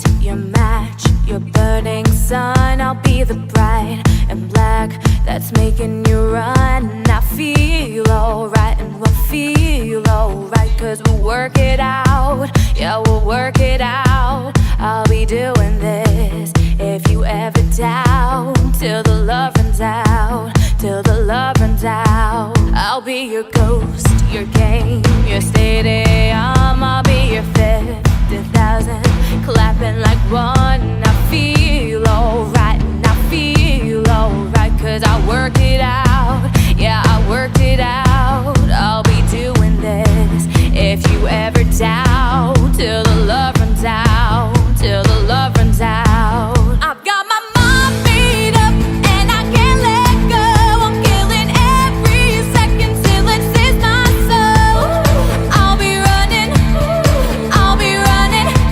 light, your match, your burning sun. I'll be the bride and black that's making you run. I feel alright and we'll feel alright, 'cause we'll work it out. Yeah, we'll work it out. I'll be doing this if you ever doubt, till the love runs out, till the love runs out. I'll be your ghost, your game, your stadium. I'll be your 50,000 clapping like one. I feel alright and I feel alright, 'cause I work it out. Yeah, I worked it out. I'll be doing this if you ever doubt, till the love runs out, till the love runs out. I've got my mind made up and I can't let go. I'm killing every second till it says my soul. I'll be running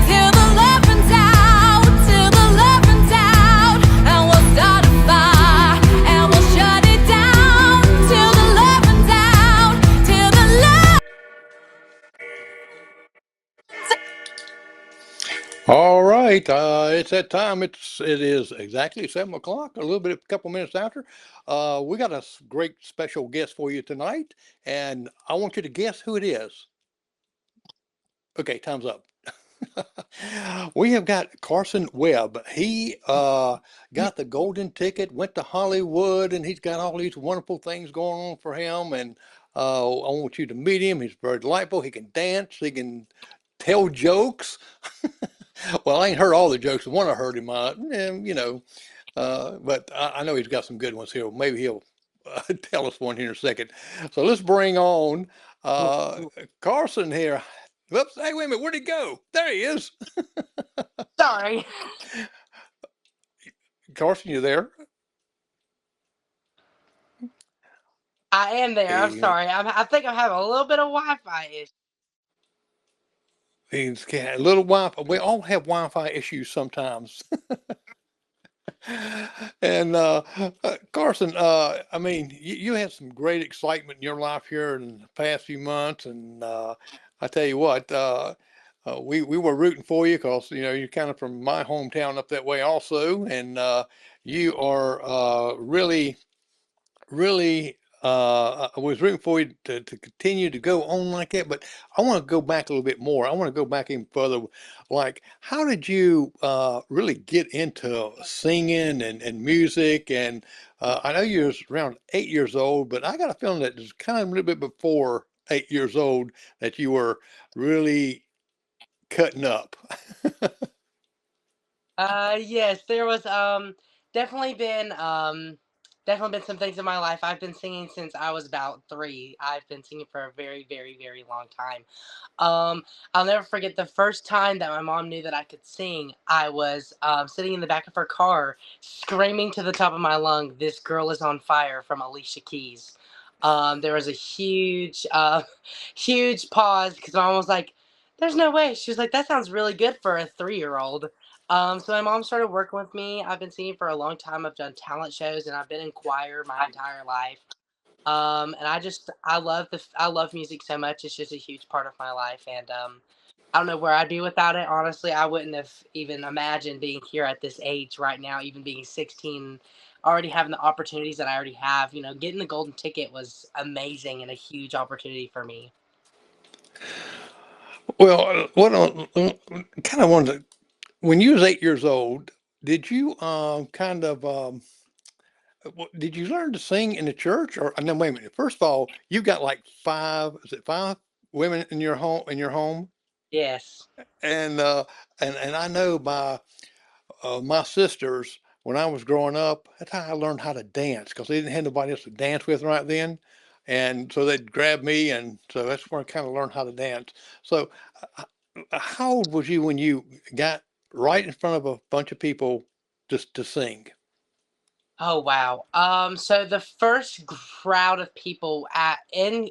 till the love runs out, till the love runs out. And we'll start a fire and we'll shut it down, till the love runs out, till the love. All right, it's that time. It is exactly 7 o'clock. A little bit, a couple minutes after. We got a great special guest for you tonight, and I want you to guess who it is. Okay, time's up. We have got Carson Webb. He got the golden ticket, went to Hollywood, and he's got all these wonderful things going on for him. And I want you to meet him. He's very delightful. He can dance. He can tell jokes. Well, I ain't heard all the jokes. The one I heard him, but I know he's got some good ones here. Maybe he'll tell us one here in a second. So let's bring on uh, Carson here. Whoops! Hey, wait a minute. Where'd he go? There he is. Sorry. Carson, you there? I am there. I'm He, sorry. I think I'm having a little bit of Wi-Fi issue. he's got a little Wi-Fi. We all have Wi-Fi issues sometimes. And Carson, I mean, you had some great excitement in your life here in the past few months, and I tell you what, we were rooting for you because you're kind of from my hometown up that way also, and you are really really I was rooting for you to continue to go on like that, but I want to go back a little bit more. I want to go back even further. Like, how did you really get into singing and music? And I know you was around 8 years old, but I got a feeling that it's kind of a little bit before 8 years old that you were really cutting up. Yes, there was definitely been definitely been some things in my life. I've been singing since I was about 3. I've been singing for a very, very, very long time. I'll never forget the first time that my mom knew that I could sing. I was sitting in the back of her car, screaming to the top of my lung, "This girl is on fire" from Alicia Keys. There was a huge, huge pause because my mom was like, "There's no way." She was like, "That sounds really good for a 3-year-old." So my mom started working with me. I've been singing for a long time. I've done talent shows and I've been in choir my entire life. And I love music so much. It's just a huge part of my life, and I don't know where I'd be without it. Honestly, I wouldn't have even imagined being here at this age right now, even being 16, already having the opportunities that I already have. Getting the golden ticket was amazing and a huge opportunity for me. Well, what kind of wanted to, when you was 8 years old, did you kind of did you learn to sing in the church, or no? Wait a minute. First of all, you got like five. Is it five women in your home? In your home, Yes. and and I know my sisters when I was growing up. That's how I learned how to dance because they didn't have nobody else to dance with right then, and so they'd grab me, and so that's where I kind of learned how to dance. So, uh, how old was you when you got right in front of a bunch of people just to sing? Oh wow. So the first crowd of people at in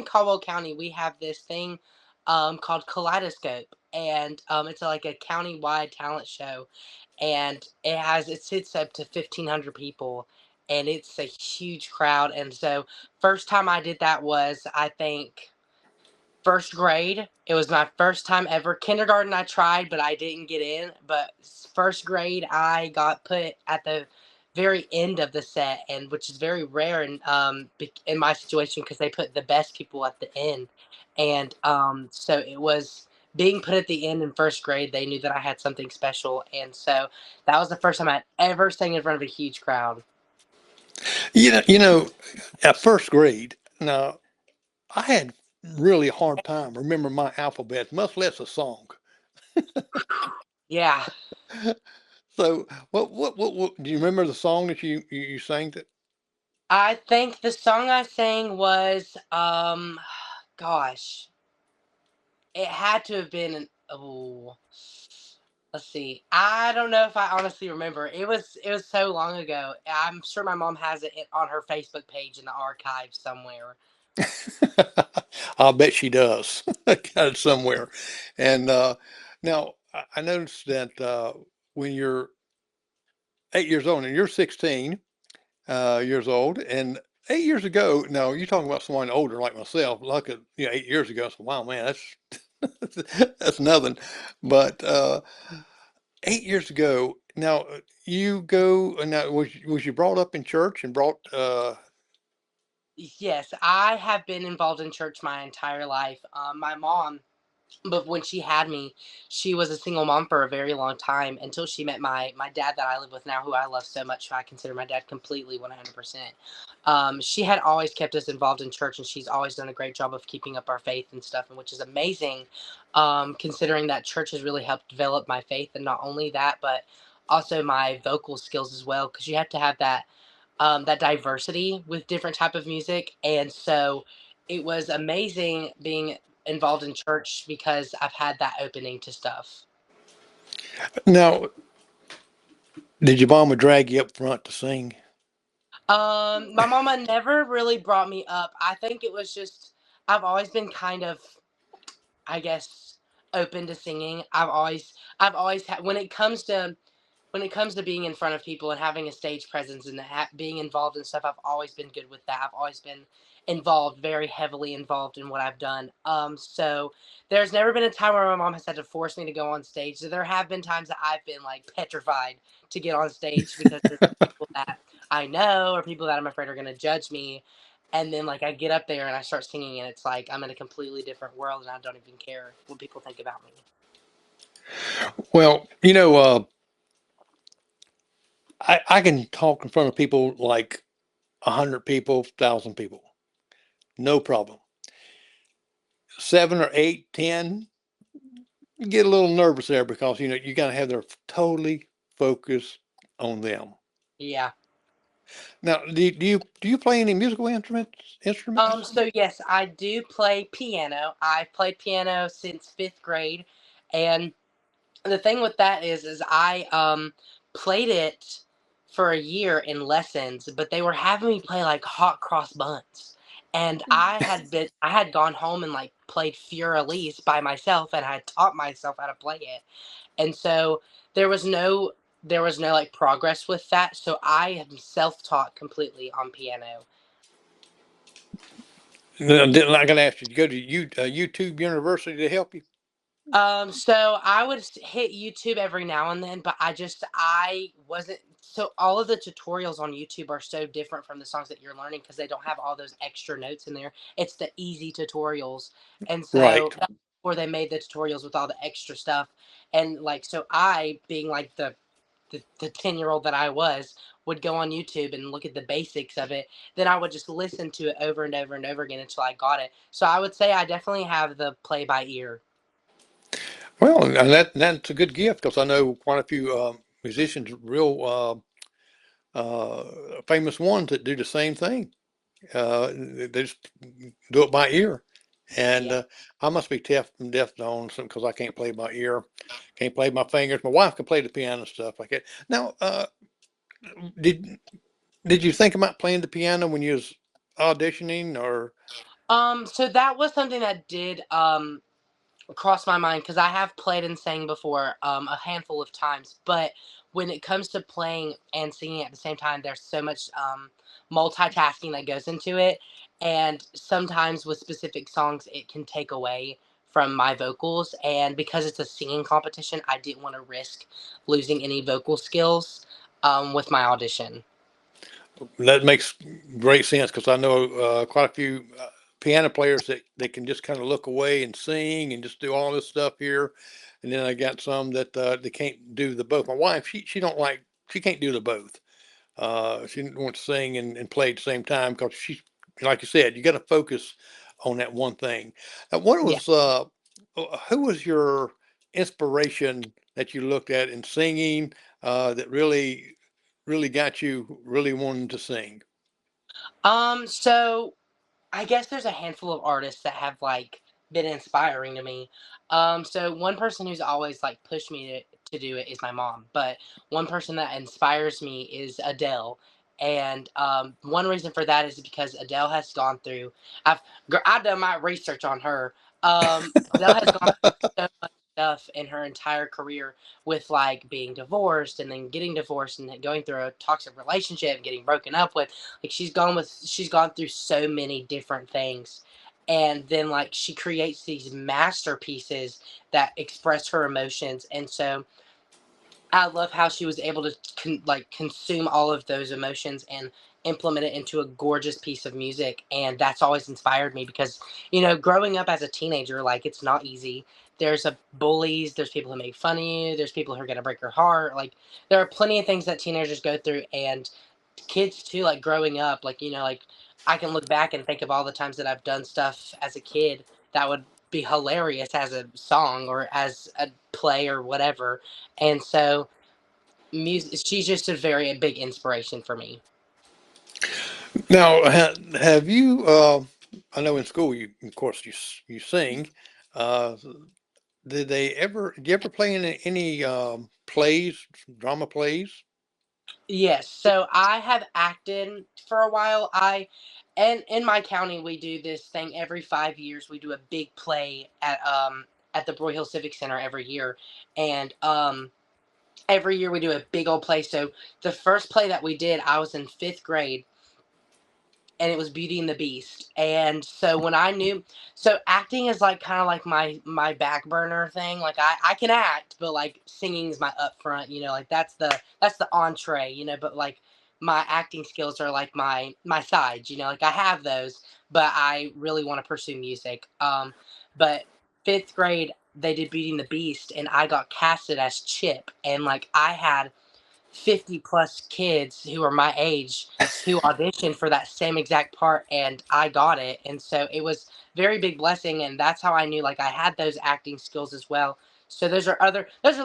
Caldwell County, we have this thing called Kaleidoscope, and it's like a county-wide talent show, and it sits up to 1,500 people, and it's a huge crowd. And so first time I did that was, I think, First grade, it was my first time ever. Kindergarten, I tried, but I didn't get in. But first grade, I got put at the very end of the set, and which is very rare in my situation because they put the best people at the end, and so it was being put at the end in first grade. They knew that I had something special, and so that was the first time I'd ever sang in front of a huge crowd. You know, at first grade, now I had really a hard time remembering my alphabet, much less a song. Yeah, So, what do you remember the song that you sang? That I think the song I sang was gosh. It had to have been an oh, let's see. I don't know if I honestly remember. It was so long ago. I'm sure my mom has it on her Facebook page in the archives somewhere. I'll bet she does. Got it somewhere. And now I noticed that when you're 8 years old and you're 16 years old, and 8 years ago, now you're talking about someone older like myself, like 8 years ago. So wow, man, that's nothing. But 8 years ago, now you go. Now was you brought up in church and brought? Yes, I have been involved in church my entire life. My mom, but when she had me, she was a single mom for a very long time until she met my dad that I live with now, who I love so much, who I consider my dad completely 100%. She had always kept us involved in church, and she's always done a great job of keeping up our faith and stuff, and which is amazing, considering that church has really helped develop my faith, and not only that, but also my vocal skills as well, because you have to have that diversity with different type of music, and so it was amazing being involved in church because I've had that opening to stuff. Now, did your mama drag you up front to sing? My mama never really brought me up. I think it was just I've always been kind of, I guess, open to singing. I've always had when it comes to being in front of people and having a stage presence and being involved in stuff, I've always been good with that. I've always been involved, very heavily involved in what I've done. So there's never been a time where my mom has had to force me to go on stage. So there have been times that I've been like petrified to get on stage because there's people that I know or people that I'm afraid are going to judge me. And then like I get up there and I start singing and it's like I'm in a completely different world and I don't even care what people think about me. Well, I can talk in front of people like 100 people, 1,000 people, no problem. 7 or 8, 10, you get a little nervous there because you got to have their totally focus on them. Yeah. Now, do you play any musical instruments? Instruments? So yes, I do play piano. I've played piano since fifth grade, and the thing with that is I played it for a year in lessons, but they were having me play like hot cross buns, and I had gone home and like played Fur Elise by myself, and I had taught myself how to play it, and so there was no there was no like progress with that, so I am self taught completely on piano. No, I'm not going to ask you to go to YouTube University to help you. So I would hit YouTube every now and then, but I wasn't. So all of the tutorials on YouTube are so different from the songs that you're learning because they don't have all those extra notes in there. It's the easy tutorials, and so Right. that's before they made the tutorials with all the extra stuff. And like, so I, being like the 10-year-old that I was, would go on YouTube and look at the basics of it. Then I would just listen to it over and over and over again until I got it. So I would say I definitely have the play by ear. Well, and that's a good gift because I know quite a few musicians, real famous ones that do the same thing. They just do it by ear. And Yeah. I must be deaf on something because I can't play by ear, can't play my fingers. My wife can play the piano and stuff like that. Now, did did you think about playing the piano when you was auditioning, or So that was something that did crossed my mind because I have played and sang before a handful of times, but when it comes to playing and singing at the same time, there's so much multitasking that goes into it, and sometimes with specific songs, it can take away from my vocals. And because it's a singing competition, I didn't want to risk losing any vocal skills with my audition. That makes great sense because I know quite a few piano players that they can just kind of look away and sing and just do all this stuff here, and then I got some that they can't do the both. My wife, she don't like, she can't do the both. She wants to sing and play at the same time because she, like you said, you got to focus on that one thing. What Yeah. was who was your inspiration that you looked at in singing that really got you really wanting to sing? So I guess there's a handful of artists that have like been inspiring to me. So one person who's always like pushed me to do it is my mom, but one person that inspires me is Adele. And one reason for that is because Adele has gone through. I've done my research on her. Adele has gone through so much stuff in her entire career with like being divorced and then getting divorced and then going through a toxic relationship and getting broken up with. Like she's gone through so many different things, and then like she creates these masterpieces that express her emotions. And so I love how she was able to consume all of those emotions and implement it into a gorgeous piece of music. And that's always inspired me because, growing up as a teenager, like it's not easy. There's a bullies, there's people who make fun of you, there's people who are gonna break your heart. Like there are plenty of things that teenagers go through, and kids too, like growing up, like like I can look back and think of all the times that I've done stuff as a kid that would be hilarious as a song or as a play or whatever. And so music, she's just a very big inspiration for me. Now, have you? I know in school, you of course you sing. Uh, did they ever? Did you ever play in any plays, drama plays? Yes, so I have acted for a while. And in my county we do this thing every 5 years. We do a big play at the Broy Hill Civic Center every year. And every year we do a big old play. So the first play that we did, I was in 5th grade, and it was Beauty and the Beast. And so when I knew, so acting is like kind of like my back burner thing. Like I can act, but like singing is my upfront. Like that's the entree. But like my acting skills are like my sides. Like I have those, but I really want to pursue music. But 5th grade they did Beauty and the Beast, and I got casted as Chip, and like I had 50 plus kids who are my age who auditioned for that same exact part, and I got it. And so it was very big blessing, and that's how I knew like I had those acting skills as well. So those are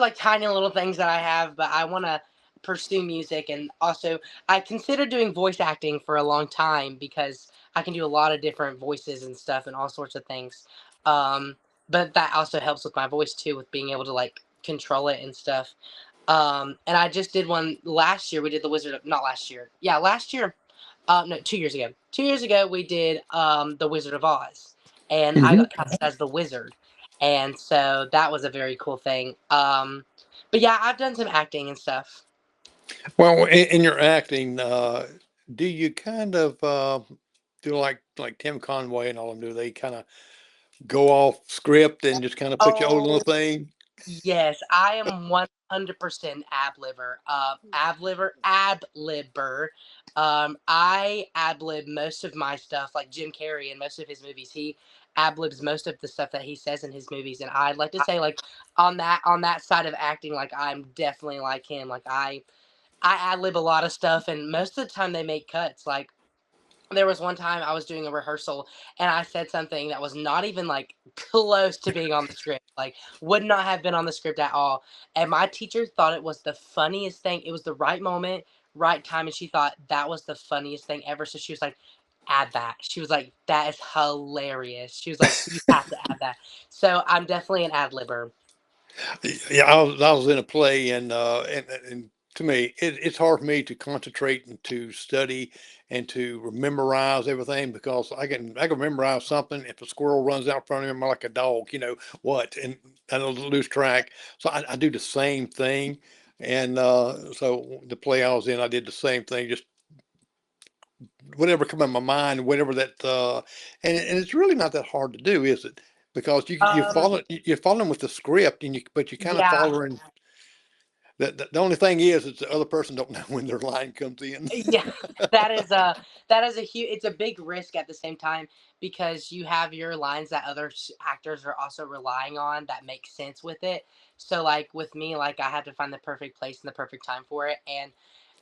like tiny little things that I have, but I want to pursue music. And also I considered doing voice acting for a long time because I can do a lot of different voices and stuff and all sorts of things. um but that also helps with my voice too, with being able to like control it and stuff. And I just did one last year. We did the Wizard of, not last year. Yeah, last year. No, 2 years ago. 2 years ago, we did the Wizard of Oz, and I Hmm. got cast as the wizard, and so that was a very cool thing. But yeah, I've done some acting and stuff. Well, in your acting, do you kind of do like Tim Conway and all of them do? They kind of go off script and just kind of put your own little Oh, thing. yes, I am 100% ab libber. I ad lib most of my stuff, like Jim Carrey in most of his movies. He ad libs most of the stuff that he says in his movies, and I'd like to say, like on that side of acting, like I'm definitely like him. Like I ad lib a lot of stuff, and most of the time they make cuts. Like there was one time I was doing a rehearsal and I said something that was not even like close to being on the script, like would not have been on the script at all. And my teacher thought it was the funniest thing. It was the right moment, right time. And she thought that was the funniest thing ever. So she was like, add that. She was like, that is hilarious. She was like, you have to add that. So I'm definitely an ad libber. Yeah, I was in a play and to me, it's hard for me to concentrate and to study and to memorize everything because I can memorize something. If a squirrel runs out in front of me like a dog, what, and I'll lose track. So I do the same thing. And so the play I was in, I did the same thing, just whatever come in my mind, whatever that, and it's really not that hard to do, is it? Because Um, you're following with the script, but you kind of yeah, following. The only thing is the other person don't know when their line comes in. yeah, that is a that is a huge. It's a big risk at the same time because you have your lines that other actors are also relying on that make sense with it. So like with me, like I have to find the perfect place and the perfect time for it. And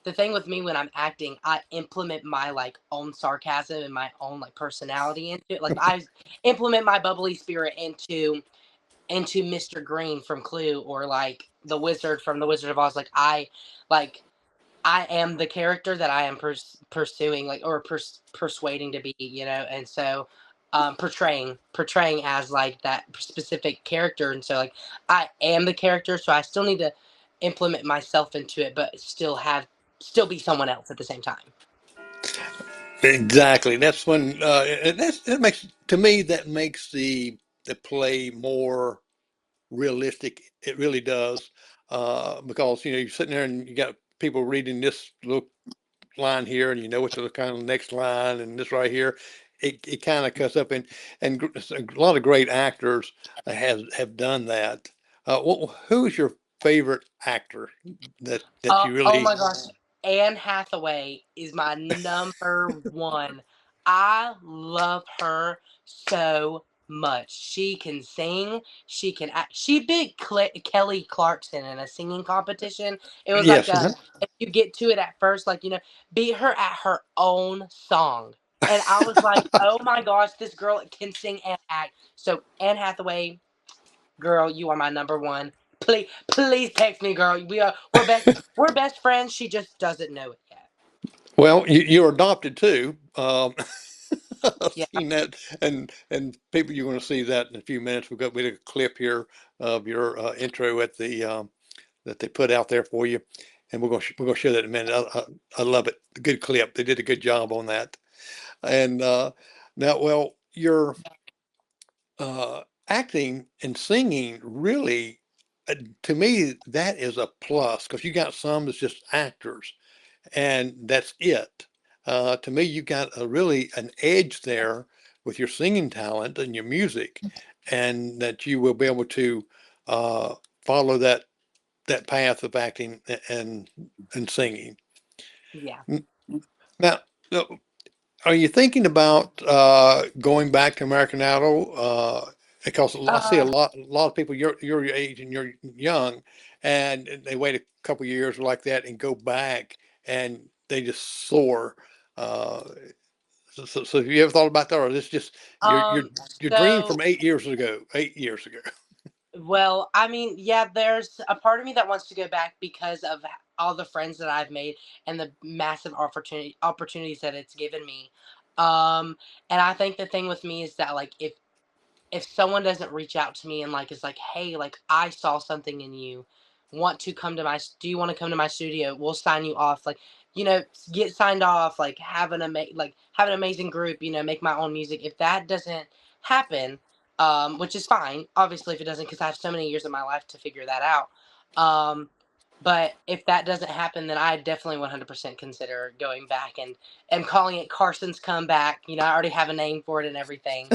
the thing with me when I'm acting, I implement my like own sarcasm and my own like personality into it. Like I implement my bubbly spirit into Mr. Green from Clue or like the wizard from the Wizard of Oz. Like I am the character that I am pursuing, like, or persuading to be, and so portraying as like that specific character, and so like I am the character, so I still need to implement myself into it, but still be someone else at the same time. Exactly. That's when and that makes to me that makes the play more realistic. It really does, because you're sitting there and you got people reading this little line here, and you know what's the kind of next line, and this right here. It kind of cuts up, and a lot of great actors have done that. Who is your favorite actor that you Oh really? my gosh. Anne Hathaway is my number one. I love her so much. She can sing. She can act. She beat Kelly Clarkson in a singing competition. It was like Yes. Uh-huh. if you get to it at first, like, beat her at her own song. And I was like, oh my gosh, this girl can sing and act. So Anne Hathaway, girl, you are my number one. Please text me, girl. We're best friends. She just doesn't know it yet. Well, you're adopted too. I've Yeah. seen that, and people, you're going to see that in a few minutes. We got a clip here of your intro at the that they put out there for you, and we're gonna show that in a minute. I love it. Good clip. They did a good job on that. And now, well, your acting and singing really, to me, that is a plus because you got some that's just actors and that's it. To me, you got a really an edge there with your singing talent and your music, and that you will be able to uh, follow that path of acting and singing. Yeah. N- Now, uh, are you thinking about going back to American Idol? Because I see a Uh, lot of people your age and you're young, and they wait a couple years like that and go back and they just soar. Uh, so have you ever thought about that, or is this just um. your dream So, from 8 years ago? 8 years ago. well, I mean, yeah. There's a part of me that wants to go back because of all the friends that I've made and the massive opportunities that it's given me. Um. And I think the thing with me is that like if someone doesn't reach out to me and like is like, hey, like I saw something in you, do you want to come to my studio? We'll sign you off. Like, get signed off. Like have an amazing group. Make my own music. If that doesn't happen, which is fine, obviously if it doesn't, because I have so many years of my life to figure that out. Um, but if that doesn't happen, then I definitely 100% consider going back and calling it Carson's comeback. I already have a name for it and everything.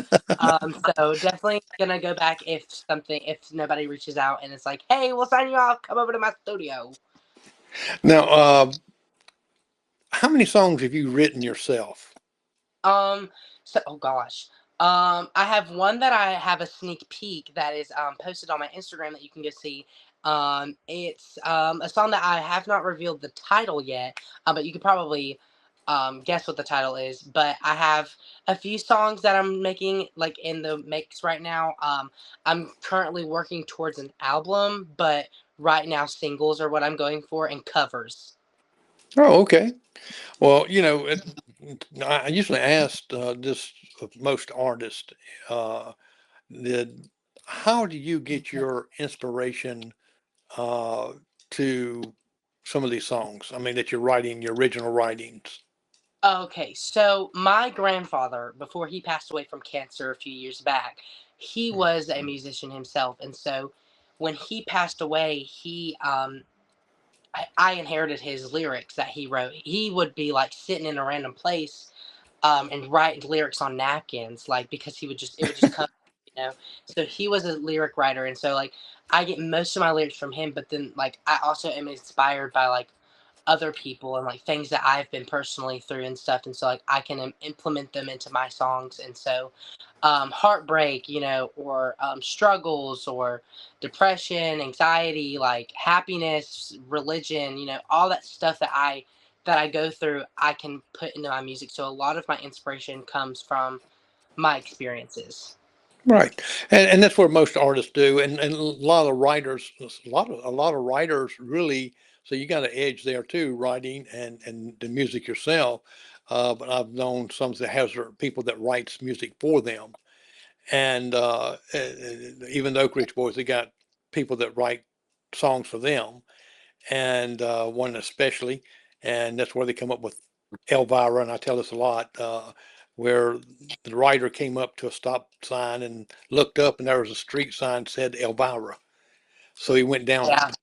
So definitely gonna go back if nobody reaches out and it's like, hey, we'll sign you off. Come over to my studio. Now, how many songs have you written yourself? Um, so oh gosh. I have one that I have a sneak peek that is posted on my Instagram that you can go see. It's a song that I have not revealed the title yet, but you could probably guess what the title is. But I have a few songs that I'm making like in the mix right now. I'm currently working towards an album, but right now singles are what I'm going for and covers. Oh, okay. Well, I usually ask this of most artists, uh, that how do you get your inspiration uh, to some of these songs? I mean, that you're writing, your original writings. Okay, so my grandfather, before he passed away from cancer a few years back, he Mm. was a musician himself, and so when he passed away, I inherited his lyrics that he wrote. He would be like sitting in a random place, and write lyrics on napkins, like because it would just come, you know. So he was a lyric writer, and so like I get most of my lyrics from him, but then like I also am inspired by like other people and like things that I've been personally through and stuff, and so like I can implement them into my songs, and so heartbreak, or struggles, or depression, anxiety, like happiness, religion, all that stuff that I go through, I can put into my music. So a lot of my inspiration comes from my experiences. Right, and that's what most artists do, and a lot of writers, a lot of writers really. So you got an edge there too, writing and the music yourself. But I've known some that has people that writes music for them, and even the Oak Ridge Boys, they got people that write songs for them, and one especially, and that's where they come up with Elvira. And I tell this a lot, where the writer came up to a stop sign and looked up, and there was a street sign that said Elvira. So he went down Yeah, it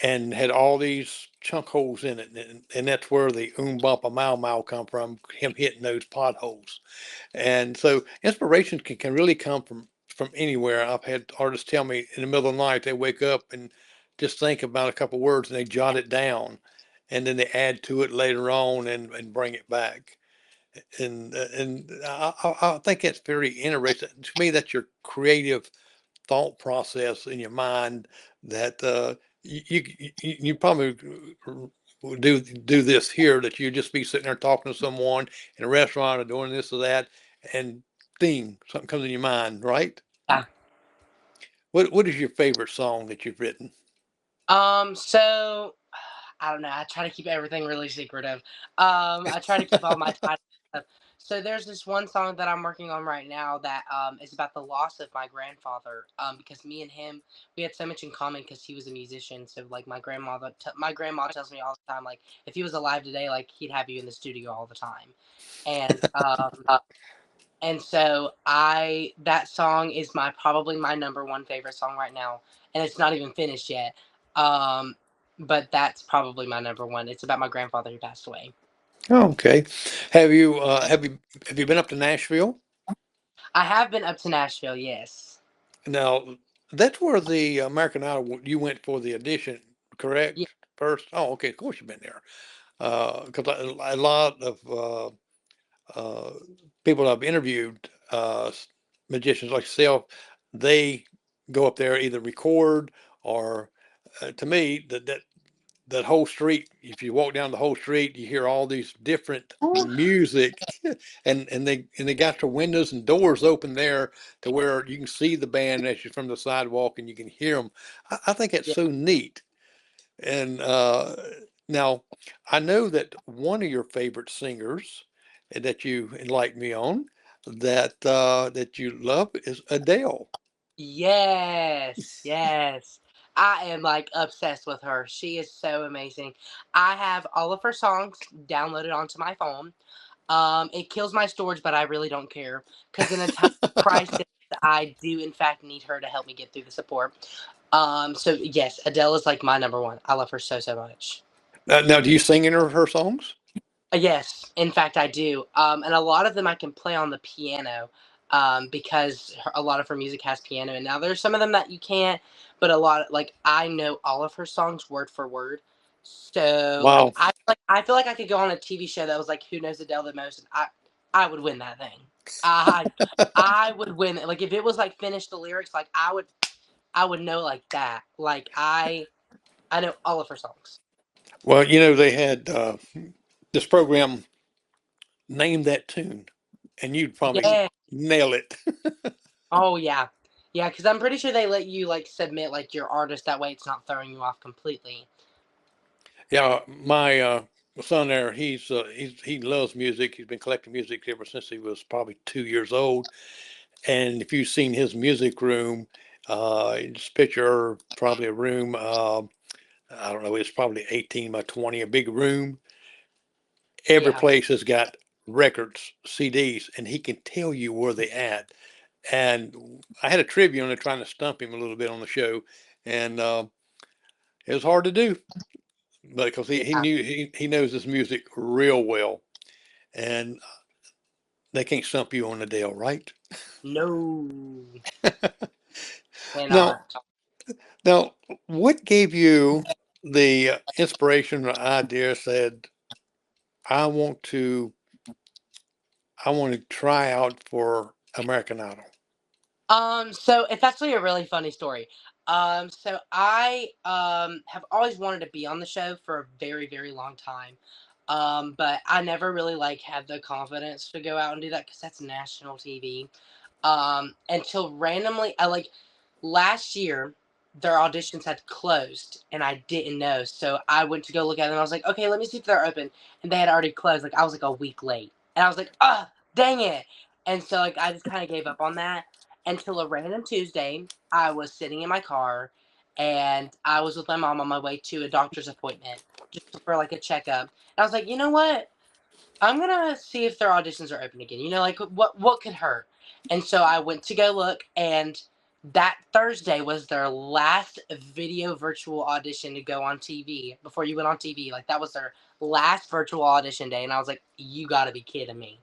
and had all these chunk holes in it, and that's where the bump a mile come from. Him hitting those potholes, and so inspiration can really come from anywhere. I've had artists tell me in the middle of the night they wake up and just think about a couple words and they jot it down, and then they add to it later on and bring it back. And I think that's very interesting. To me, that's your creative thought process in your mind that you probably would do this here, that you just be sitting there talking to someone in a restaurant or doing this or that, and thing something comes in your mind, right? yeah. What is your favorite song that you've written? So I don't know. I try to keep everything really secretive. I try to keep all my titles and stuff. So there's this one song that I'm working on right now that is about the loss of my grandfather. Because me and him, we had so much in common because he was a musician. So like my grandma tells me all the time, like if he was alive today, like he'd have you in the studio all the time. And so I that song is my probably my number one favorite song right now, and it's not even finished yet. Um, but that's probably my number one. It's about my grandfather who passed away. Okay. Have you been up to Nashville? I have been up to Nashville, yes. Now, that's where the American Idol you went for the audition, Yeah, correct? First? Oh, okay. Of course you've been there. Because a lot of uh, people I've interviewed, magicians like yourself, they go up there either record or, to me, that whole street. If you walk down the whole street, you hear all these different music, and they got their windows and doors open there to where you can see the band as you from the sidewalk and you can hear them. I think it's yeah. so neat. And now, I know that one of your favorite singers that you enlightened me on, that you love, is Adele. Yes, yes. I am like obsessed with her. She is so amazing. I have all of her songs downloaded onto my phone. It kills my storage, but I really don't care because in a time of crisis, I do in fact need her to help me get through the support. So yes, Adele is like my number one. I love her so so much. Now, do you sing any of her songs? Yes, in fact, I do. And a lot of them I can play on the piano, because a lot of her music has piano. And now there's some of them that you can't, but a lot like I know all of her songs word for word. So Wow. I feel like I could go on a TV show that was like Who Knows Adele the Most, and I would win that thing. I I would win it. Like if it was like finish the lyrics, like I would know like that. Like I know all of her songs. Well, they had this program, Name That Tune, and you'd probably Yeah. nail it. Oh yeah. Yeah, because I'm pretty sure they let you like submit like your artist that way it's not throwing you off completely. Yeah, my son there, he loves music. He's been collecting music ever since he was probably 2 years old. And if you've seen his music room, just picture probably a room. I don't know, it's probably 18 by 20, a big room. Every Yeah. place has got records, CDs, and he can tell you where they at. And I had a trivia on it trying to stump him a little bit on the show, and it was hard to do, but because he Yeah. knew he knows this music real well, and they can't stump you on the Dale, right? No. Now, Cannot. now, what gave you the inspiration or idea? Said, I want to, I want to try out for American Idol. So it's actually a really funny story. So I have always wanted to be on the show for a very, very long time. But I never really like had the confidence to go out and do that because that's national TV. Until randomly, I like last year their auditions had closed and I didn't know. So I went to go look at them. I was like, okay, let me see if they're open. And they had already closed. Like I was like a week late. And I was like, ah, dang it. And so like I just kind of gave up on that until a random Tuesday. I was sitting in my car and I was with my mom on my way to a doctor's appointment just for like a checkup. And I was like, you know what? I'm gonna see if their auditions are open again. You know, like what could hurt? And so I went to go look, and that Thursday was their last video virtual audition to go on TV before you went on TV. Like that was their last virtual audition day, and I was like, you got to be kidding me.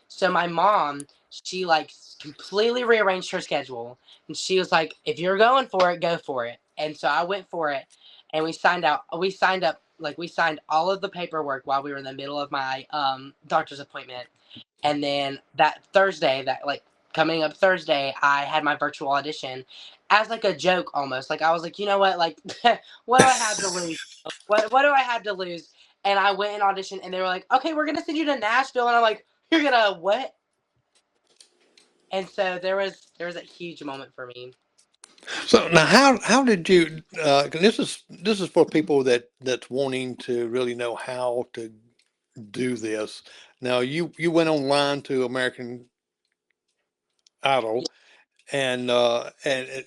So my mom, she like completely rearranged her schedule, and she was like, "If you're going for it, go for it." And so I went for it, and we signed out. We signed up, like we signed all of the paperwork while we were in the middle of my doctor's appointment. And then that Thursday, that like coming up Thursday, I had my virtual audition as like a joke almost. Like I was like, you know what, like what do I have to lose? What do I have to lose? And I went and auditioned, and they were like, okay, we're gonna send you to Nashville, and I'm like, you're gonna what? And so there was a huge moment for me. So now, how did you? 'Cause this is for people that's wanting to really know how to do this. Now, you went online to American Idol, and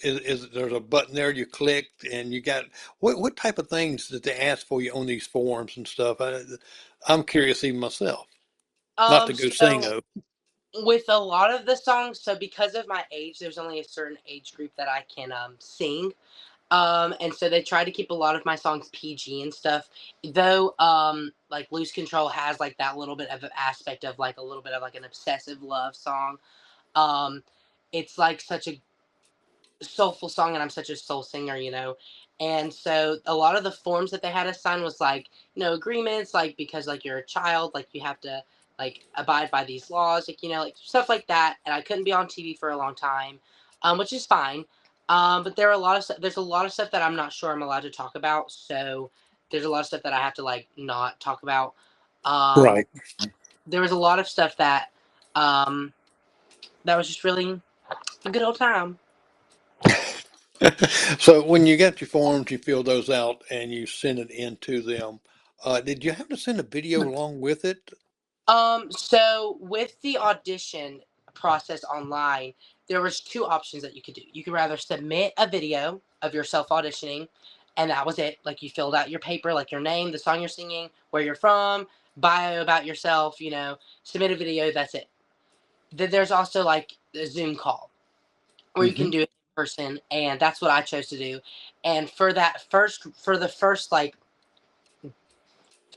is there's a button there you clicked, and you got what type of things did they ask for you on these forms and stuff? I'm curious even myself. Not to go sing So though. with a lot of the songs, so because of my age, there's only a certain age group that I can sing. And so they try to keep a lot of my songs PG and stuff. Though like Lose Control has like that little bit of an aspect of like a little bit of like an obsessive love song. Um it's like such a soulful song, and I'm such a soul singer, you know. And so a lot of the forms that they had us sign was like, you know, agreements, like because like you're a child, like you have to like abide by these laws, like, you know, like stuff like that. And I couldn't be on TV for a long time, which is fine. But there are a lot of there's a lot of stuff that I'm not sure I'm allowed to talk about. So there's a lot of stuff that I have to like not talk about. Um, Right. there was a lot of stuff um, that was just really a good old time. So when you get your forms, you fill those out and you send it in to them. Did you have to send a video along with it? So with the audition process online, there was two options that you could do. You could rather submit a video of yourself auditioning, and that was it. Like you filled out your paper, like your name, the song you're singing, where you're from, bio about yourself, you know, submit a video, that's it. Then there's also like a Zoom call where you can Hmm. do it in person, and that's what I chose to do. And for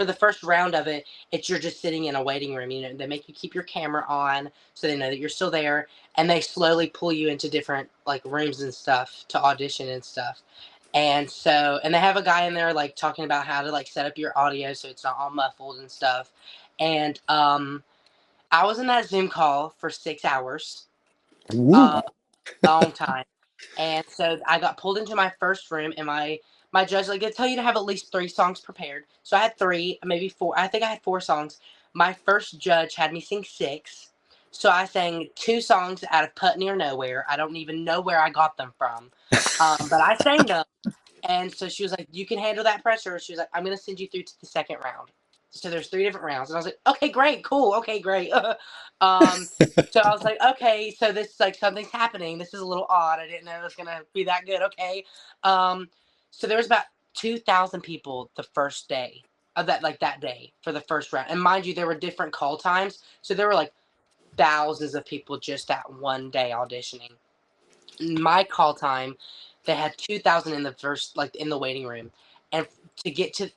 the first round of it, it's you're just sitting in a waiting room. You know, they make you keep your camera on so they know that you're still there, and they slowly pull you into different like rooms and stuff to audition and stuff. And so, and they have a guy in there like talking about how to like set up your audio so it's not all muffled and stuff. And I was in that Zoom call for 6 hours. Ooh. Uh, long time. And so I got pulled into my first room, and my judge like they tell you to have at least 3 songs prepared. So I had 3, maybe 4. I think I had 4 songs. My first judge had me sing 6. So I sang 2 songs out of Put Near Nowhere. I don't even know where I got them from, but I sang them. And so she was like, "You can handle that pressure." She was like, "I'm gonna send you through to the second round." So there's 3 different rounds, and I was like, "Okay, great, cool, okay, great." um, so I was like, "Okay, so this is like something's happening. This is a little odd. I didn't know it was gonna be that good." Okay, um, so there was about 2,000 people the first day of that day for the first round. And mind you, there were different call times, so there were like thousands of people just that one day auditioning. My call time, they had 2,000 in the first, like in the waiting room, and to get to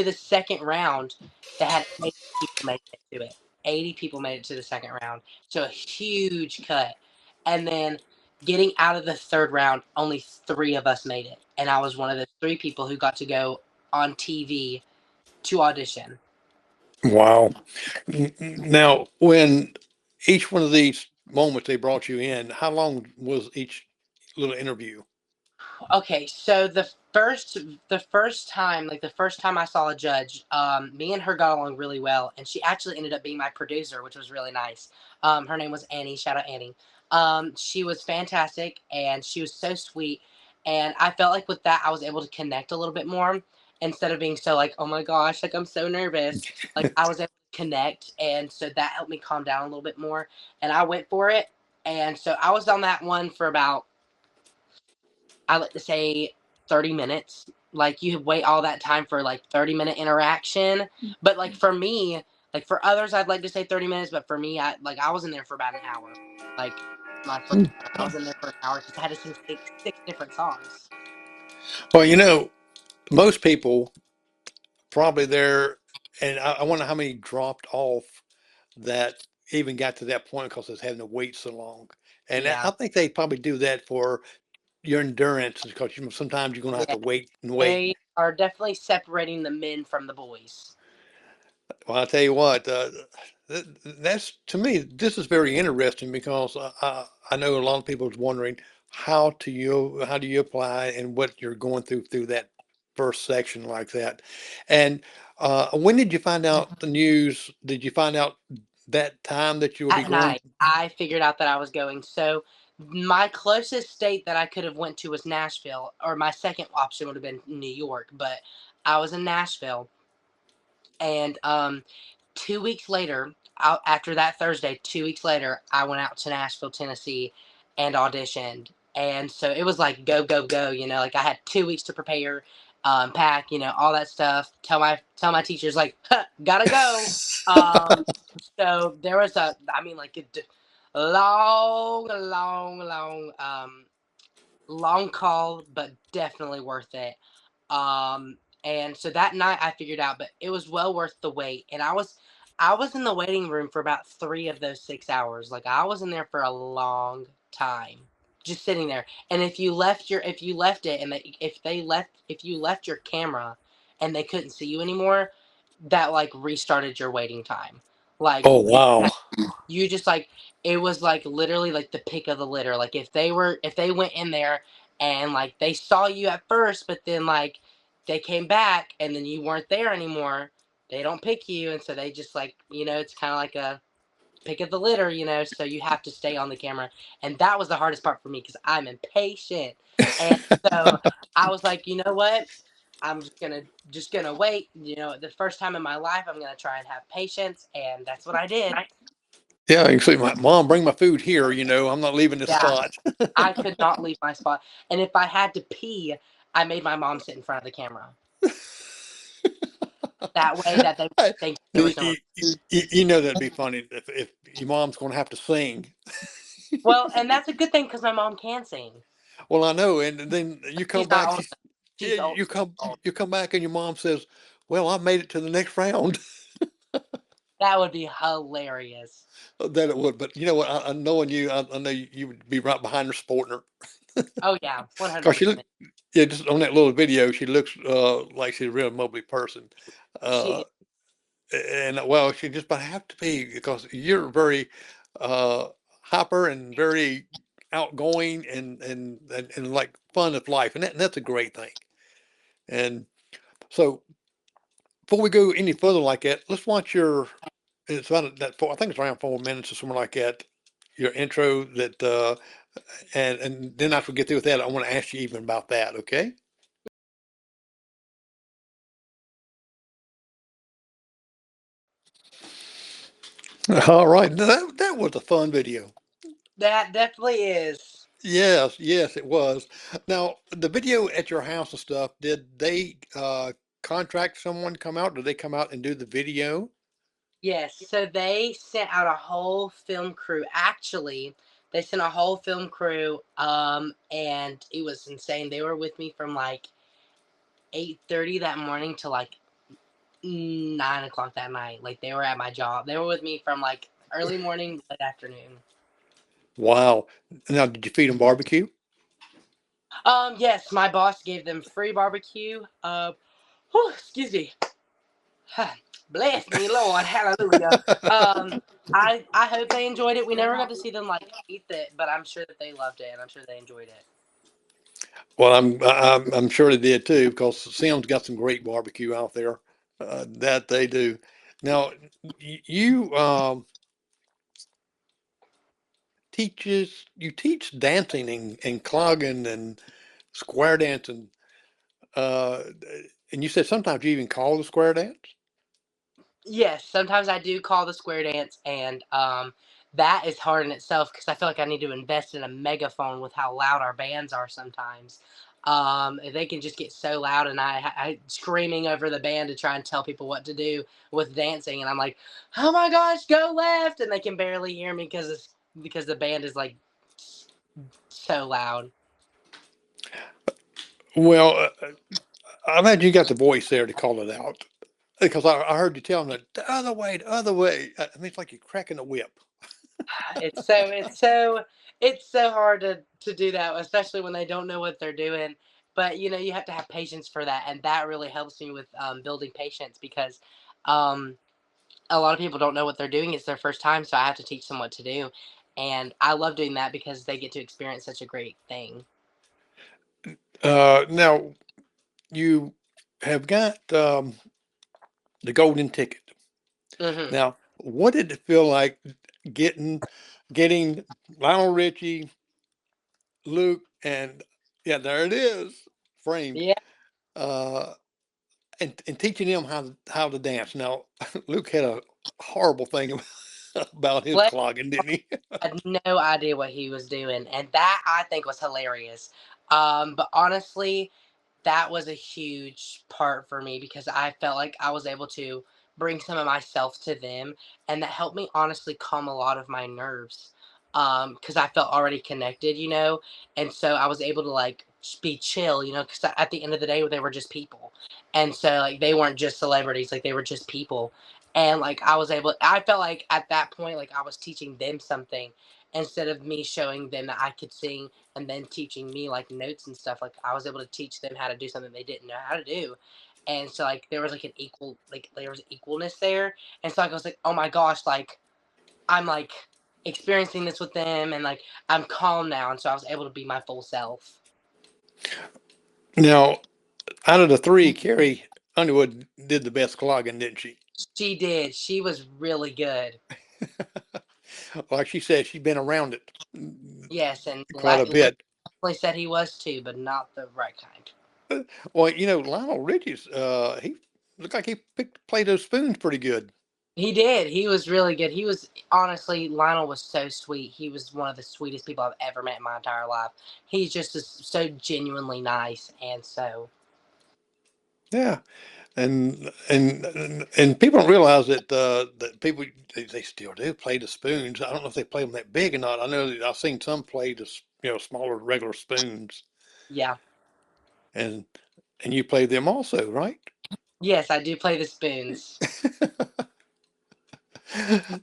the second round, they had 80 people make it to it. 80 people made it to the second round, so a huge cut. And then getting out of the third round, only three of us made it, and I was one of the three people who got to go on TV to audition. Wow. Now, when each one of these moments they brought you in, how long was each little interview? Okay, so the first time, like the first time I saw a judge, me and her got along really well, and she actually ended up being my producer, which was really nice. Her name was Annie. Shout out Annie. She was fantastic, and she was so sweet, and I felt like with that I was able to connect a little bit more instead of being so like, oh my gosh, like I'm so nervous. Like I was able to connect, and so that helped me calm down a little bit more, and I went for it, and so I was on that one for about, I like to say, 30 minutes. Like you wait all that time for like 30-minute interaction. But like for me, like for others I'd like to say 30 minutes, but for me I was in there for about an hour. Like my first one, I was in there for an hour because I had to sing six different songs. Well, most people probably there, and I wonder how many dropped off that even got to that point because it's having to wait so long. And I Yeah. think they probably do that for your endurance because sometimes you're going to have Yeah. to wait and wait. They are definitely separating the men from the boys. Well, I'll tell you what, that's to me, this is very interesting because I know a lot of people is wondering how do you apply and what you're going through that first section like that. And when did you find out the news? Did you find out that time that you will be At going? night, I figured out that I was going. So my closest state that I could have went to was Nashville, or my second option would have been New York, but I was in Nashville. And 2 weeks later, after that Thursday, 2 weeks later, I went out to Nashville, Tennessee, and auditioned. And so it was like go, go, go. Like I had 2 weeks to prepare, pack, all that stuff. Tell my teachers like, huh, gotta go. Um, so there was I mean, like long, long, long, long call, but definitely worth it. And so that night I figured out, but it was well worth the wait. And I was in the waiting room for about 3 of those 6 hours. Like I was in there for a long time, just sitting there. And if you left it, and if you left your camera, and they couldn't see you anymore, that like restarted your waiting time. Like Oh, wow. you just like, it was like literally like the pick of the litter. Like if they went in there and like they saw you at first, but then like they came back and then you weren't there anymore, they don't pick you. And so they just like, it's kind of like a pick of the litter, so you have to stay on the camera. And that was the hardest part for me because I'm impatient. And so I was like, you know what, I'm just gonna wait. The first time in my life I'm gonna try and have patience, and that's what I did. Yeah, you can see my mom bring my food here. I'm not leaving this Yeah, spot. I could not leave my spot. And if I had to pee, I made my mom sit in front of the camera. That way that they Hey, think there you, was no one. that'd be funny if your mom's going to have to sing. Well, and that's a good thing because my mom can sing. Well, I know, and then you come She's not back. old. Yeah, She's old. you come back, and your mom says, "Well, I made it to the next round." That would be hilarious. That it would, but you know what? Knowing you, I know you would be right behind her, supporting her. Oh yeah, Cause she 100%. look, yeah, just on that little video, she looks like she's a real bubbly person. Uh, She and well, she just about have to be because you're very uh, hyper and very outgoing and like fun of life, and that's a great thing. And so, before we go any further like that, let's watch your. It's about that four. I think it's around 4 minutes or something like that. Your intro that, and then after we get through with that, I want to ask you even about that. Okay. All right. Now that was a fun video. that definitely is. Yes, yes, it was. Now, the video at your house and stuff, did they contract someone to come out? Did they come out and do the video? Yes, so they sent out a whole film crew. Actually, they sent a whole film crew, and it was insane. They were with me from like 8:30 that morning to like 9 o'clock that night. Like they were at my job. They were with me from like early morning, late afternoon. Wow. Now, did you feed them barbecue? Yes, my boss gave them free barbecue. Whew, excuse me. Bless me, Lord, hallelujah. Um, I hope they enjoyed it. We never got to see them like eat it, but I'm sure that they loved it, and I'm sure they enjoyed it. Well, I'm sure they did too, because Sam's got some great barbecue out there. That they do. Now, you you teach dancing and clogging and square dancing. Uh, and you said sometimes you even call the square dance. Yes, sometimes I do call the square dance, and that is hard in itself because I feel like I need to invest in a megaphone with how loud our bands are sometimes. They can just get so loud, and I screaming over the band to try and tell people what to do with dancing, and I'm like, "Oh my gosh, go left!" and they can barely hear me because the band is like so loud. Well, I imagine you got the voice there to call it out, because I heard you tell them that the other way, the other way. I mean, it's like you're cracking a whip. It's so hard to do that, especially when they don't know what they're doing. But you have to have patience for that, and that really helps me with building patience because um, a lot of people don't know what they're doing. It's their first time, so I have to teach them what to do, and I love doing that because they get to experience such a great thing. Now you have got the golden ticket. Hmm. Now, what did it feel like getting getting Lionel Richie, Luke, and yeah, there it is, framed, Yeah. uh, and teaching him how to dance. Now, Luke had a horrible thing about his clogging, didn't he? Had no idea what he was doing, and that I think was hilarious. But honestly, that was a huge part for me because I felt like I was able to bring some of myself to them, and that helped me honestly calm a lot of my nerves. Because I felt already connected, and so I was able to like be chill, because at the end of the day, they were just people, and so like they weren't just celebrities, like they were just people, and like I felt like at that point like I was teaching them something instead of me showing them that I could sing and then teaching me like notes and stuff. Like I was able to teach them how to do something they didn't know how to do, and so like there was like an equal like there was equalness there, and so like, I was like, oh my gosh, like I'm like experiencing this with them, and like I'm calm now, and so I was able to be my full self. Now, out of the three, Carrie Underwood did the best clogging, didn't she? She did. She was really good. Like she said, she's been around it Yes, and quite a Luke bit. definitely said he was too, but not the right kind. Well, Lionel Richie's he looked like he played those spoons pretty good. He did. He was really good. He was honestly, Lionel was so sweet. He was one of the sweetest people I've ever met in my entire life. He's just so genuinely nice, and so Yeah, and people don't realize that people they still do play the spoons. I don't know if they play them that big or not. I know that I've seen some play the smaller regular spoons, yeah. and you play them also, right? Yes, I do play the spoons.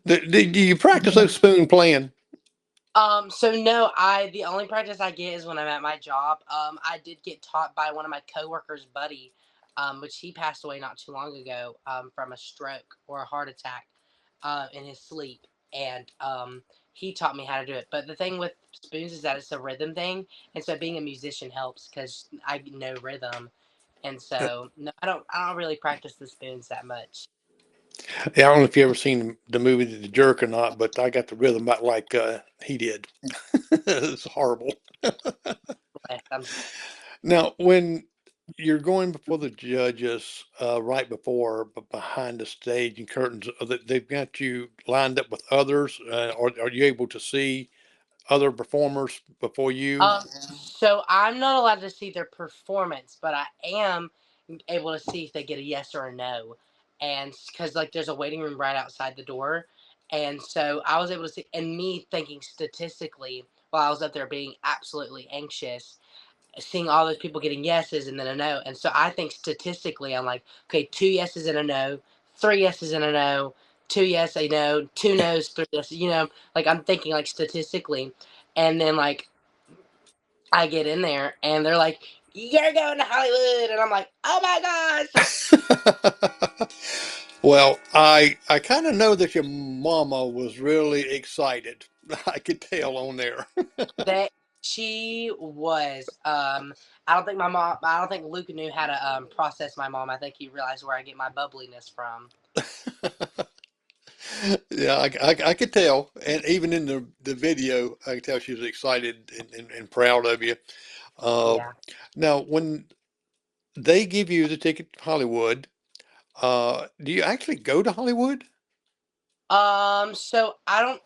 Do you practice those spoon playing? So no, I the only practice I get is when I'm at my job. I did get taught by one of my coworkers' buddy, which he passed away not too long ago, from a stroke or a heart attack, in his sleep, and he taught me how to do it. But the thing with spoons is that it's a rhythm thing, and so being a musician helps because I know rhythm, and so no, I don't really practice the spoons that much. Yeah, I don't know if you ever seen the movie The Jerk or not, but I got the rhythm about like he did. It's horrible. But Now, when you're going before the judges, right before, but behind the stage and curtains, they've got you lined up with others. Are you able to see other performers before you? So I'm not allowed to see their performance, but I am able to see if they get a yes or a no, and because like there's a waiting room right outside the door, and so I was able to see, and me thinking statistically while I was up there being absolutely anxious, seeing all those people getting yeses and then a no. And so I think statistically, I'm like, okay, two yeses and a no, three yeses and a no, two yes, a no, two no's, three yeses, like I'm thinking like statistically. And then like I get in there and they're like, you're going to Hollywood. And I'm like, oh my gosh. Well, I kind of know that your mama was really excited. I could tell on there. That she was. I don't think Luke knew how to process my mom. I think he realized where I get my bubbliness from. Yeah, I could tell, and even in the video, I could tell she was excited and proud of you. Uh, Yeah. Now, when they give you the ticket to Hollywood, do you actually go to Hollywood? So I don't.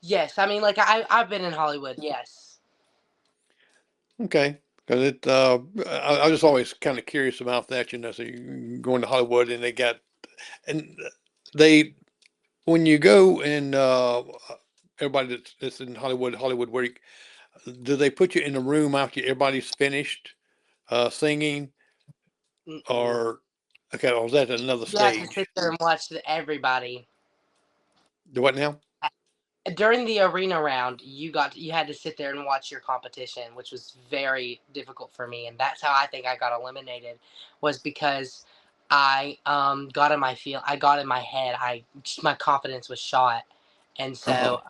Yes, I mean, like I've been in Hollywood. Yes. Okay, because I was always kind of curious about that. So you going to Hollywood, and and they, when you go and everybody that's in Hollywood, do they put you in a room after everybody's finished singing, Mm-mm. or okay, or is that another You have to stage? sit there and watch everybody. Do what now? During the arena round, you had to sit there and watch your competition, which was very difficult for me, and that's how I think I got eliminated, was because I got in my head, my confidence was shot, and Uh-huh. so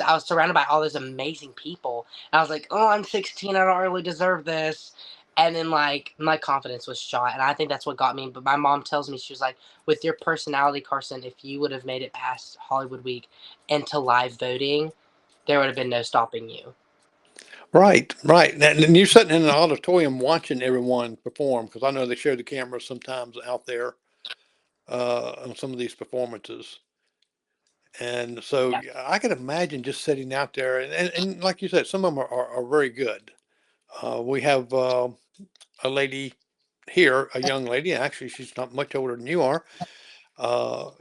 I was surrounded by all those amazing people, and I was like, oh, I'm 16, I don't really deserve this. And then like my confidence was shot, and I think that's what got me. But my mom tells me, she was like, with your personality, Carson, if you would have made it past Hollywood Week into live voting, there would have been no stopping you. Right, right. And you're sitting in an auditorium watching everyone perform because I know they show the cameras sometimes out there on some of these performances. And so Yeah. yeah, I could imagine just sitting out there, and like you said, some of them are very good. We have a lady here, a young lady. Actually, she's not much older than you are. Uh,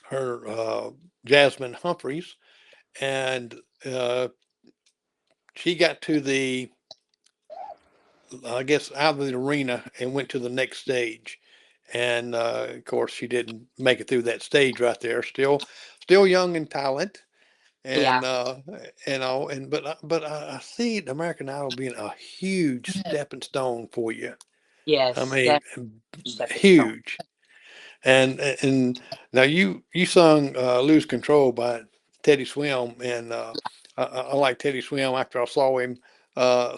her Jasmine Humphreys, and uh, she got to I guess, out of the arena and went to the next stage. And of course, she didn't make it through that stage right there. Still young in talent, Yeah. and but I see the American Idol being a huge stepping stone for you. I Yes, mean, definitely stepping stone. huge. And now you sung "Lose Control" by Teddy Swim, and I like Teddy Swim after I saw him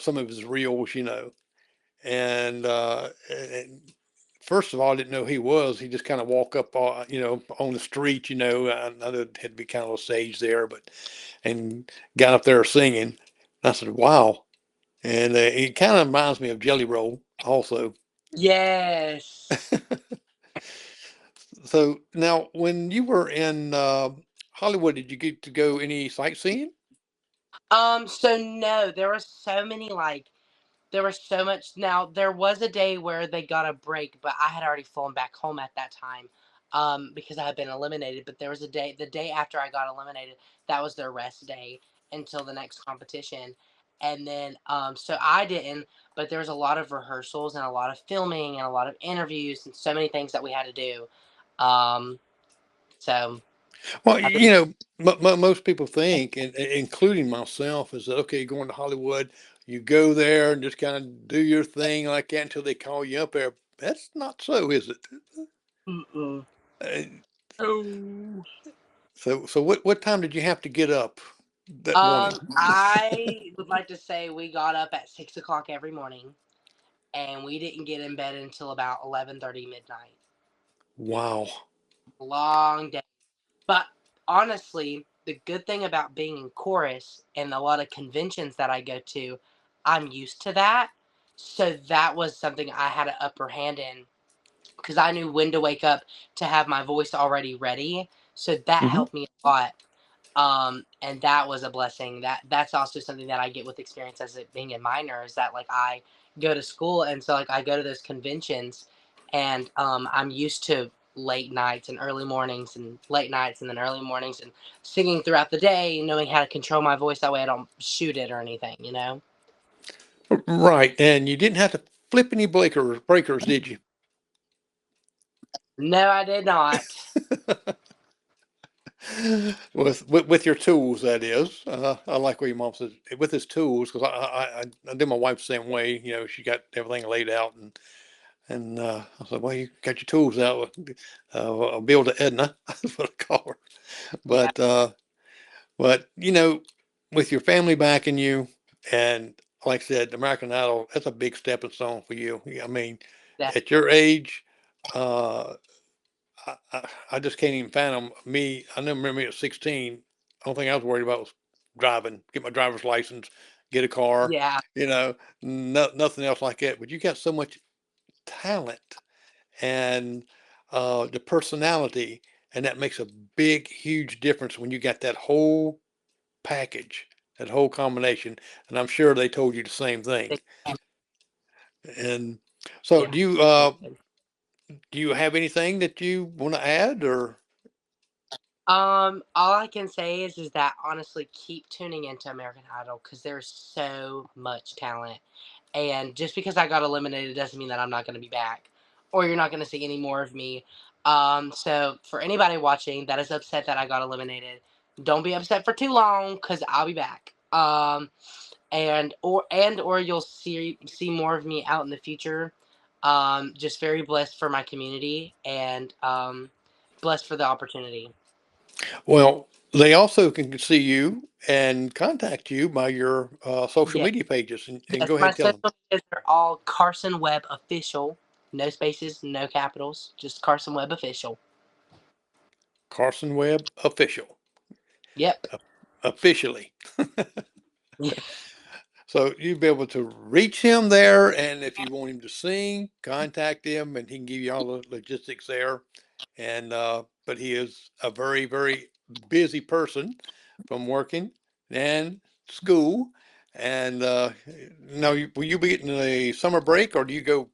some of his reels, and first of all, I didn't know who he was. He just kind of walk up, on the street. I know there had to be kind of a stage there, but and got up there singing. I said, "Wow!" And it kind of reminds me of Jelly Roll, also. Yes. So now, when you were in Hollywood, did you get to go any sightseeing? So no, there was so much. Now there was a day where they got a break, but I had already flown back home at that time, because I had been eliminated. But there was the day after I got eliminated, that was their rest day until the next competition. And then, so I didn't, but there was a lot of rehearsals and a lot of filming and a lot of interviews and so many things that we had to do. Um, so Well, I think, most people think, and including myself, is that okay? Going to Hollywood, you go there and just kind of do your thing like that until they call you up there. That's not so, is it? mm-mm. Uh, Oh. so what time did you have to get up that morning? I would like to say we got up at 6 o'clock every morning, and we didn't get in bed until about 11:30 midnight. Wow. Long day. But honestly, the good thing about being in chorus and a lot of conventions that I go to, I'm used to that. So that was something I had an upper hand in because I knew when to wake up to have my voice already ready. So that Hmm. helped me a lot. and that was a blessing. That's also something that I get with experience as it being a minor, is that like I go to school, and so like I go to those conventions, and I'm used to late nights and early mornings and late nights and then early mornings and singing throughout the day, knowing how to control my voice that way I don't shoot it or anything, you know. Right. And you didn't have to flip any breakers, did you? No, I did not. With your tools, that is. I like what your mom says, with his tools, because I did my wife the same way. You know, she got everything laid out, and I said, well, you got your tools out. I'll build to Edna. That's what I call her. Yeah, But you know, with your family backing you, and like I said, American Idol, that's a big stepping stone for you. I mean, that, at your age, uh, I just can't even fathom me. I never remember me at 16. The only thing I was worried about was driving, get my driver's license, get a car, yeah, you know, nothing else like that. But you got so much talent and the personality, and that makes a big, huge difference when you got that whole package, that whole combination. And I'm sure they told you the same thing. And so, yeah. do you have anything that you want to add, or? All I can say is that honestly, keep tuning into American Idol because there's so much talent, and just because I got eliminated doesn't mean that I'm not going to be back, or you're not going to see any more of me. So for anybody watching that is upset that I got eliminated, don't be upset for too long because I'll be back. And or you'll see more of me out in the future. Just very blessed for my community, and blessed for the opportunity. Well, they also can see you and contact you by your social Yeah. media pages, and Yes, go ahead my and tell social them. medias are all Carson Webb official. No spaces, no capitals, just Carson Webb official. Carson Webb official, Yep. uh, officially. So you'll be able to reach him there, and if you want him to sing, contact him, and he can give you all the logistics there. And but he is a very, very busy person from working and school. And now, will you be getting a summer break, or do you go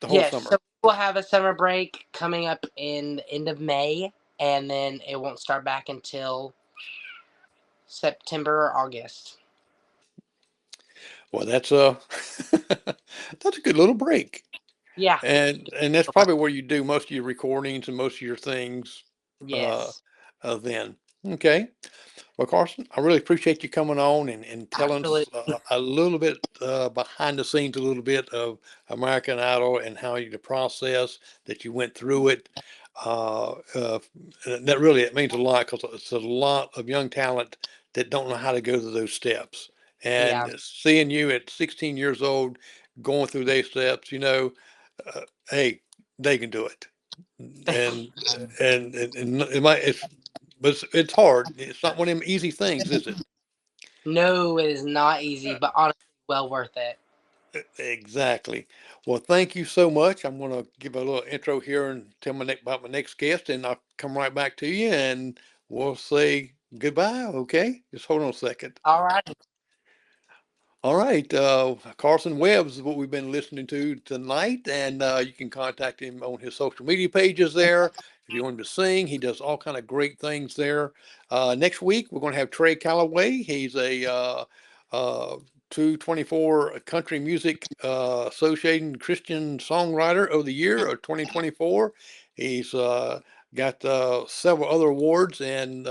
the whole Yes, summer? so we'll have a summer break coming up in the end of May, and then it won't start back until September or August. Well, that's a that's a good little break, Yeah. and that's probably where you do most of your recordings and most of your things. Uh, Yes. then, okay. Well, Carson, I really appreciate you coming on and telling us Absolutely. a little bit behind the scenes, a little bit of American Idol and how you, the process that you went through it. Uh, uh, that really, it means a lot because it's a lot of young talent that don't know how to go through those steps. Yeah. And seeing you at 16 years old going through those steps, you know, uh, hey, they can do it. And and it might, but it's hard. It's not one of them easy things, is it? No, it is not easy, Uh, but honestly, well worth it. Exactly. Well, thank you so much. I'm going to give a little intro here and tell about my next guest, and I'll come right back to you and we'll say goodbye. Okay. Just hold on a second. All right. All right. Carson Webb's is what we've been listening to tonight, and you can contact him on his social media pages there. If you want him to sing, he does all kind of great things there. Next week, we're going to have Trey Calloway. He's a 224 Country Music Association Christian Songwriter of the Year of 2024. He's got several other awards and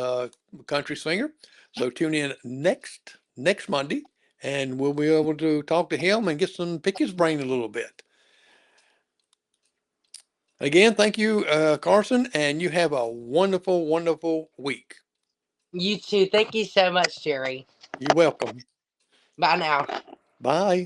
country singer. So tune in next Monday, and we'll be able to talk to him and pick his brain a little bit. Again, thank you, Carson, and you have a wonderful, wonderful week. You too. Thank you so much, Jerry. You're welcome. Bye now. Bye.